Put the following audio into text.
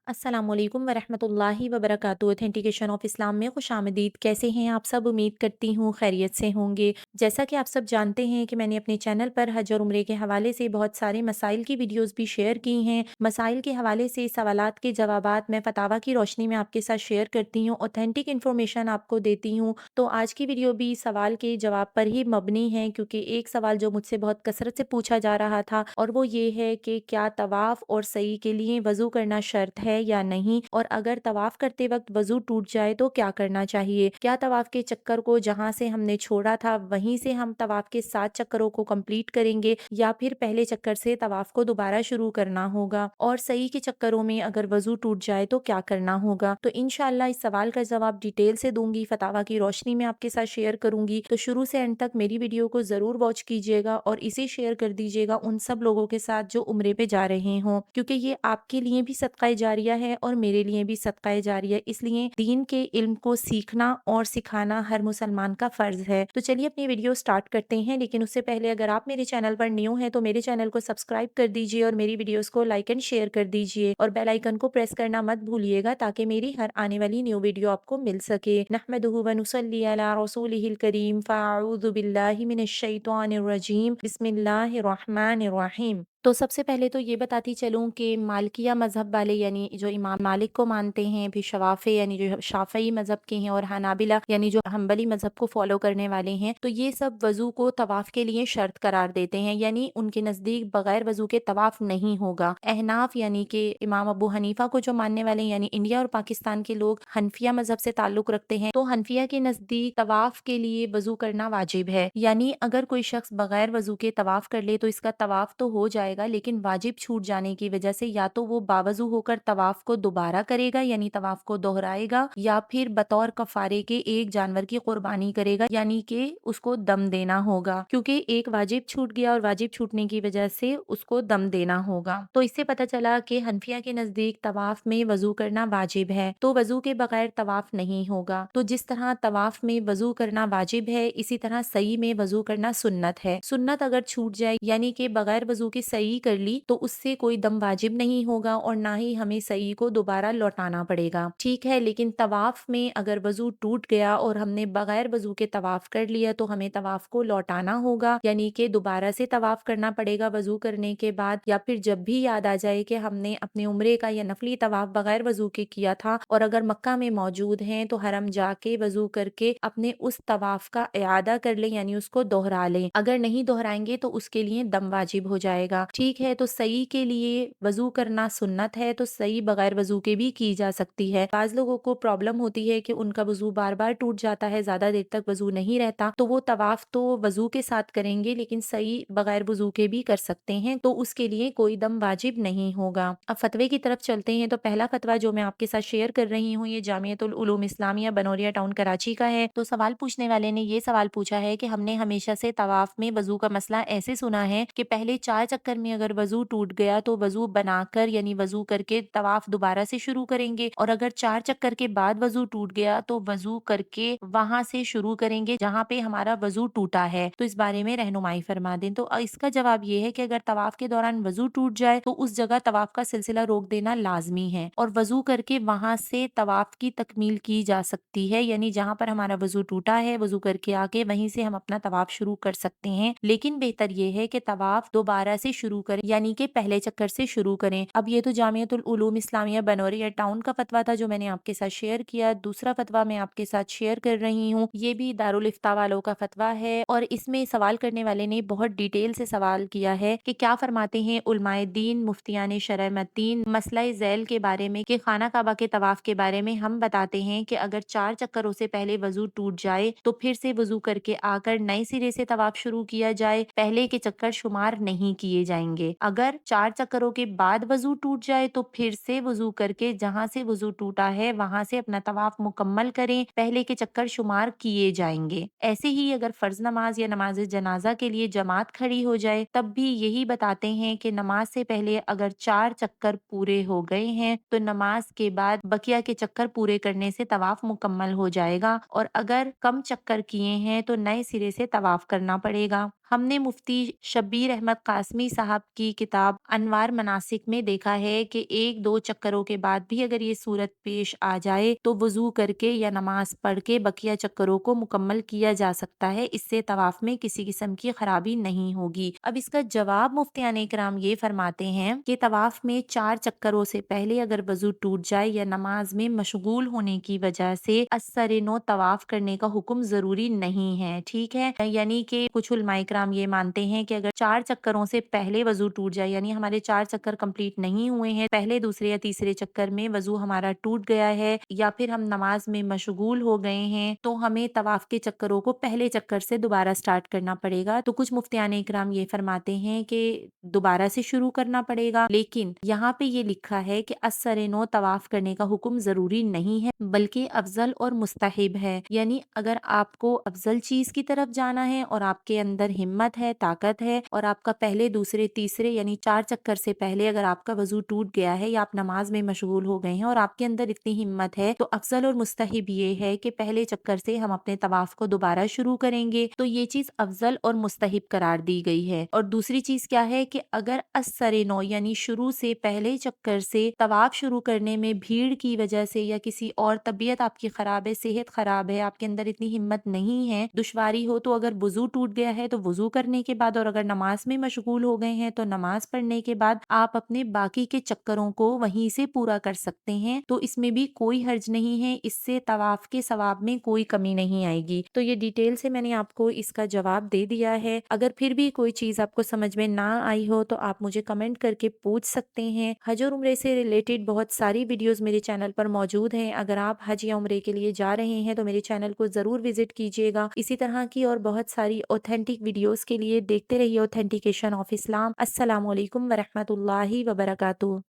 अस्सलाम वालेकुम वरहमतुल्लाहि वबरकातुहू। ऑथेंटिकेशन ऑफ इस्लाम में खुशामदीद। कैसे हैं आप सब? उम्मीद करती हूँ खैरियत से होंगे। जैसा कि आप सब जानते हैं कि मैंने अपने चैनल पर हज और उम्रे के हवाले से बहुत सारे मसाइल की वीडियोस भी शेयर की हैं। मसाइल के हवाले से सवालात के जवाबात मैं फतावा की रोशनी में आपके साथ शेयर करती हूँ, ऑथेंटिक इन्फॉर्मेशन आपको देती हूँ। तो आज की वीडियो भी सवाल के जवाब पर ही मबनी है, क्योंकि एक सवाल जो मुझसे बहुत कसरत से पूछा जा रहा था, और वो ये है कि क्या तवाफ़ और सई के लिए वज़ू करना शर्त है या नहीं, और अगर तवाफ करते वक्त वजू टूट जाए तो क्या करना चाहिए। क्या तवाफ के चक्कर को जहां से हमने छोड़ा था वहीं से हम तवाफ के 7 चक्करों को कंप्लीट करेंगे, या फिर पहले चक्कर से तवाफ को दोबारा शुरू करना होगा, और सही के चक्करों में अगर वजू टूट जाए तो क्या करना होगा। तो इंशाल्लाह इस सवाल का जवाब डिटेल से दूंगी, फतावा की रोशनी में आपके साथ शेयर करूंगी। तो शुरू से एंड तक मेरी वीडियो को जरूर वॉच कीजिएगा और इसे शेयर कर दीजिएगा उन सब लोगों के साथ जो उम्रे पे जा रहे हों, क्योंकि ये आपके लिए भी सदका जारिया है और मेरे लिए भी सदका जारिया। इसलिए दीन के इल्म को सीखना और सिखाना हर मुसलमान का फर्ज है। तो चलिए अपनी वीडियो स्टार्ट करते हैं, लेकिन उससे पहले अगर आप मेरे चैनल पर न्यू हैं तो मेरे चैनल को सब्सक्राइब कर दीजिए और मेरी वीडियोस को लाइक एंड शेयर कर दीजिए, और बेल आइकन को प्रेस करना मत भूलिएगा ताकि मेरी हर आने वाली न्यू वीडियो आपको मिल सके। नहमदुहु व नुसल्ली अला रसूलिहिल करीम, फ़अऊज़ु बिल्लाहि मिनश शैतानिर रजीम, बिस्मिल्लाहिर रहमानिर रहीम। तो सबसे पहले तो ये बताती चलूँ कि मालिकिया मज़हब वाले, यानी जो इमाम मालिक को मानते हैं, फिर शवाफ़े यानी जो शाफ़ई मज़हब के हैं, और हनाबिला यानी जो हम्बली मज़हब को फ़ॉलो करने वाले हैं, तो ये सब वज़ू को तवाफ़ के लिए शर्त करार देते हैं, यानी उनके नज़दीक बग़ैर वज़ू के तवाफ़ नहीं होगा। अहनाफ यानी कि इमाम अबू हनीफ़ा को जो मानने वाले हैं, यानी इंडिया और पाकिस्तान के लोग हनफिया मज़हब से ताल्लुक़ रखते हैं, तो हनफिया के नज़दीक तवाफ़ के लिए वज़ू करना वाजिब है। यानी अगर कोई शख्स बग़ैर वज़ू के तवाफ़ कर ले तो इसका तवाफ़ तो हो जाएगा, लेकिन वाजिब छूट जाने की वजह से या तो वो बावज़ू होकर तवाफ़ को दोबारा करेगा, यानी तवाफ़ को दोहराएगा, या फिर बतौर कफ़ारे के एक जानवर की कुर्बानी करेगा, यानी कि उसको दम देना होगा, क्योंकि एक वाजिब छूट गया और वाजिब छूटने की वजह से उसको दम देना होगा। तो इससे पता चला कि हनफिया के नज़दीक तवाफ़ में वज़ू करना वाजिब है, तो वज़ू के बगैर तवाफ़ नहीं होगा। तो जिस तरह तवाफ़ में वज़ू करना वाजिब है, इसी तरह सई में वज़ू करना सुन्नत है। सुन्नत अगर छूट जाए, यानी कि बगैर वज़ू के सई कर ली, तो उससे कोई दम वाजिब नहीं होगा और ना ही हमें सई को दोबारा लौटाना पड़ेगा। ठीक है, लेकिन तवाफ में अगर वजू टूट गया और हमने बगैर वजू के तवाफ कर लिया तो हमें तवाफ को लौटाना होगा, यानी कि दोबारा से तवाफ करना पड़ेगा वजू करने के बाद, या फिर जब भी याद आ जाए कि हमने अपने उम्रे का या नफली तवाफ बगैर वजू के किया था और अगर मक्का में मौजूद हैं तो हरम जाके वजू करके अपने उस तवाफ का इआदा कर लें, यानी उसको दोहरा लें। अगर नहीं दोहराएंगे तो उसके लिए दम वाजिब हो जाएगा। ठीक है, तो सही के लिए वजू करना सुन्नत है, तो सही बगैर वजू के भी की जा सकती है। बाज लोगों को प्रॉब्लम होती है कि उनका वजू बार बार टूट जाता है, ज्यादा देर तक वजू नहीं रहता, तो वो तवाफ तो वजू के साथ करेंगे लेकिन सही बगैर वजू के भी कर सकते हैं, तो उसके लिए कोई दम वाजिब नहीं होगा। अब फतवे की तरफ चलते हैं। तो पहला फतवा जो मैं आपके साथ शेयर कर रही हूँ ये जामियतुल उलूम इस्लामिया बनोरिया टाउन कराची का है। तो सवाल पूछने वाले ने ये सवाल पूछा है कि हमने हमेशा से तवाफ में वजू का मसला ऐसे सुना है कि पहले 4 चक्कर में अगर वजू टूट गया तो वजू बनाकर यानी वजू करके तवाफ दोबारा से शुरू करेंगे, और अगर 4 चक्कर के बाद वजू टूट गया तो वजू करके वहां से शुरू करेंगे जहां पे हमारा वजू टूटा है। तो इस बारे में रहनुमाई फरमा दें। तो इसका जवाब ये है कि अगर तवाफ के दौरान वजू टूट जाए तो उस जगह तवाफ का सिलसिला रोक देना लाजमी है, और वजू करके वहां से तवाफ की तकमील की जा सकती है, यानी जहां पर हमारा वजू टूटा है वजू करके आके वहीं से हम अपना तवाफ शुरू कर सकते हैं। लेकिन बेहतर ये है कि तवाफ दोबारा से शुरू करें, यानी कि पहले चक्कर से शुरू करें। अब ये तो जामियतुल उलूम इस्लामिया बनोरिया टाउन का फतवा था जो मैंने आपके साथ शेयर किया। दूसरा फतवा मैं आपके साथ शेयर कर रही हूँ, ये भी दारुल इफ्ता वालों का फतवा है, और इसमें सवाल करने वाले ने बहुत डिटेल से सवाल किया है कि क्या फरमाते हैं उलमाए दीन मुफ्तियान शरअ मद्दीन मसला ज़ैल के बारे में, कि खाना काबा के तवाफ के बारे में। हम बताते हैं कि अगर 4 चक्करों से पहले वजू टूट जाए तो फिर से वजू करके आकर नए सिरे से तवाफ शुरू किया जाए, पहले के चक्कर शुमार नहीं किए जाएंगे। अगर 4 चक्करों के बाद वजू टूट जाए तो फिर से वजू करके जहां से वजू टूटा है वहां से अपना तवाफ मुकम्मल करें, पहले के चक्कर शुमार किए जाएंगे। ऐसे ही अगर फर्ज नमाज या नमाज जनाजा के लिए जमात खड़ी हो जाए तब भी यही बताते हैं कि नमाज से पहले अगर 4 चक्कर पूरे हो गए हैं तो नमाज के बाद बकिया के चक्कर पूरे करने से तवाफ मुकम्मल हो जाएगा, और अगर कम चक्कर किए हैं तो नए सिरे से तवाफ करना पड़ेगा। हमने मुफ्ती शब्बीर अहमद कासमी साहब साहब की किताब अनवार मनासिक में देखा है कि 1-2 चक्करों के बाद भी अगर ये सूरत पेश आ जाए तो वज़ू करके या नमाज़ पढ़ के बकिया चक्करों को मुकम्मल किया जा सकता है। इससे तवाफ़ में किसी किस्म की खराबी नहीं होगी। अब इसका जवाब मुफ्तियान इकराम ये फरमाते हैं कि तवाफ़ में 4 चक्करों से पहले अगर वज़ू टूट जाए या नमाज में मशगूल होने की वजह से असर-ए-नौ तवाफ़ करने का हुक्म ज़रूरी नहीं है। ठीक है? यानी कि कुछ उलमा इकराम ये मानते हैं कि अगर 4 चक्करों से पहले वज़ू टूट जाए, यानी हमारे 4 चक्कर कंप्लीट नहीं हुए हैं, पहले, दूसरे या तीसरे चक्कर में वज़ू हमारा टूट गया है या फिर हम नमाज में मशगूल हो गए हैं, तो हमें तवाफ़ के चक्करों को पहले चक्कर से दोबारा स्टार्ट करना पड़ेगा। तो कुछ मुफ्तियान इकराम ये फरमाते हैं कि दोबारा से शुरू करना पड़ेगा, लेकिन यहाँ पे ये लिखा है कि असर-ए-नौ तवाफ़ करने का हुक्म ज़रूरी नहीं है, बल्कि अफ़ज़ल और मुस्तहिब है। यानी अगर आपको अफ़ज़ल चीज़ की तरफ जाना है और आपके अंदर हिम्मत है, ताकत है और आपका पहले, दूसरे, तीसरे यानी 4 चक्कर से पहले अगर आपका वज़ू टूट गया है या आप नमाज में मशगूल हो गए हैं और आपके अंदर इतनी हिम्मत है, तो अफ़ज़ल और मुस्तहिब ये है कि पहले चक्कर से हम अपने तवाफ़ को दोबारा शुरू करेंगे। तो ये चीज़ अफ़ज़ल और मुस्तहिब करार दी गई है। और दूसरी चीज़ क्या है कि अगर असर-ए-नौ यानी शुरू से पहले चक्कर से तवाफ़ शुरू करने में भीड़ की वजह से या किसी और तबीयत आपकी ख़राब है, सेहत ख़राब है, आपके अंदर इतनी हिम्मत नहीं है, दुश्वारी हो, तो अगर वज़ू टूट गया है तो वज़ू करने के बाद, और अगर नमाज में मशगूल हो गए हैं तो नमाज पढ़ने के बाद आप अपने बाकी के चक्करों को वहीं से पूरा कर सकते हैं। तो इसमें भी कोई हर्ज नहीं है, इससे तवाफ़ के सवाब में कोई कमी नहीं आएगी। तो ये डिटेल से मैंने आपको इसका जवाब दे दिया है। अगर फिर भी कोई चीज़ आपको समझ में ना आई हो तो आप मुझे कमेंट करके पूछ सकते हैं। हज और उम्रे से रिलेटेड बहुत सारी वीडियोस मेरे चैनल पर मौजूद हैं। अगर आप हज या उम्रे के लिए जा रहे हैं तो मेरे चैनल को ज़रूर विजिट कीजिएगा। इसी तरह की और बहुत सारी ऑथेंटिक वीडियोस के लिए देखते रहिए ऑथेंटिकेशन ऑफ इस्लाम। अस्सलामु अलैकुम व रहमतुल्लाहि व बरकातुहू।